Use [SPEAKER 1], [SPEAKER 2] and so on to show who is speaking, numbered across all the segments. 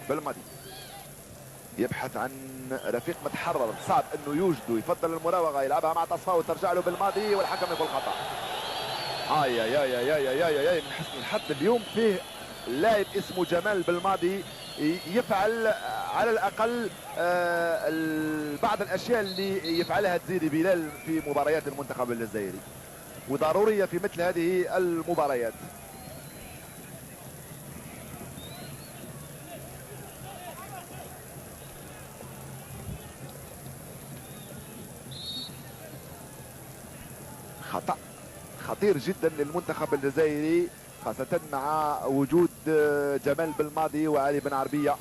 [SPEAKER 1] بالماضي يبحث عن رفيق متحرر، صعب انه يوجده، يفضل المراوغه، يلعبها مع تصفى وترجع له بالماضي والحكم يقول خطا. يا يا يا يا يا يا يا من حسن الحظ اليوم فيه لاعب اسمه جمال بالماضي يفعل على الاقل بعض الاشياء اللي يفعلها تزيري بلال في مباريات المنتخب الجزائري، وضروريه في مثل هذه المباريات. خطأ خطير جدا للمنتخب الجزائري، خاصة مع وجود جمال بالماضي وعلي بن عربية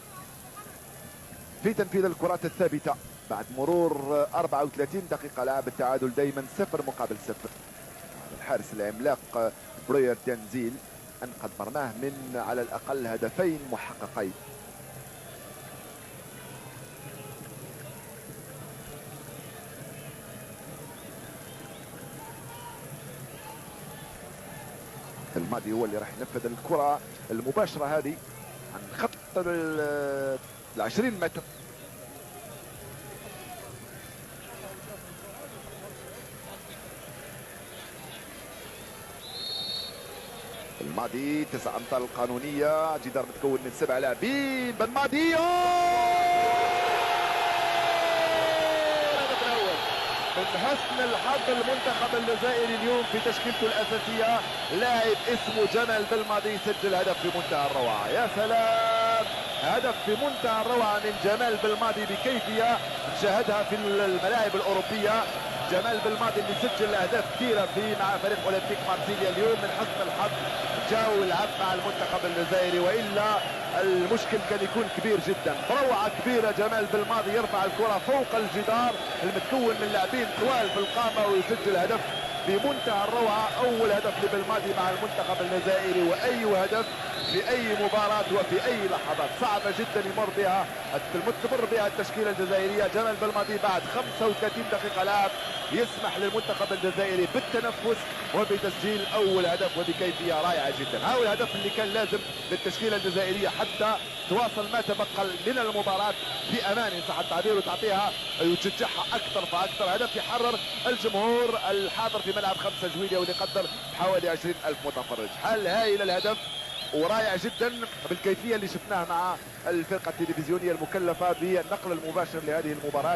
[SPEAKER 1] في تنفيذ الكرات الثابتة بعد مرور 34 دقيقة. لعب التعادل دائما 0-0. الحارس العملاق بروير تنزيل أن قد مرناه من على الأقل هدفين محققين. الماضي هو اللي راح ينفذ الكرة المباشرة هذه عن خط 20 متر. الماضي 9 أمتار القانونية، جدار متكون من 7 لاعبين. بالماضي الهدف الأول. من حسن الحظ المنتخب الجزائري اليوم في تشكيلته الأساسية لاعب اسمه جمال بالماضي يسجل هدف في منتهى الروعة. يا سلام، هدف في منتهى الروعة من جمال بالماضي بكيفية شاهدها في الملاعب الأوروبية. جمال بالماضي اللي سجل اهداف كثيره مع فريق اولمبيك مارسيليا اليوم من حسن الحظ جاء يلعب مع المنتخب الجزائري، والا المشكل كان يكون كبير جدا. بروعه كبيره جمال بالماضي يرفع الكره فوق الجدار المتكون من لاعبين طوال في القامه ويسجل هدف بمنتهى الروعه. اول هدف لبالماضي مع المنتخب الجزائري، واي هدف في اي مباراه وفي اي لحظات صعبه جدا تمر بها التشكيله الجزائريه. جمال بالماضي بعد 35 دقيقه لعب يسمح للمنتخب الجزائري بالتنفس وبتسجيل اول هدف وبكيفيه رائعه جدا. هذا الهدف اللي كان لازم للتشكيله الجزائريه حتى تواصل ما تبقى من المباراه بامان ان صح التعبير، وتعطيها وتشجعها اكثر فاكثر. هدف يحرر الجمهور الحاضر في ملعب 5 جويلية واللي قدر حوالي 20,000 متفرج. حل هائل الهدف ورائع جدا بالكيفيه اللي شفناها مع الفرقه التلفزيونيه المكلفه بالنقل المباشر لهذه المباراه.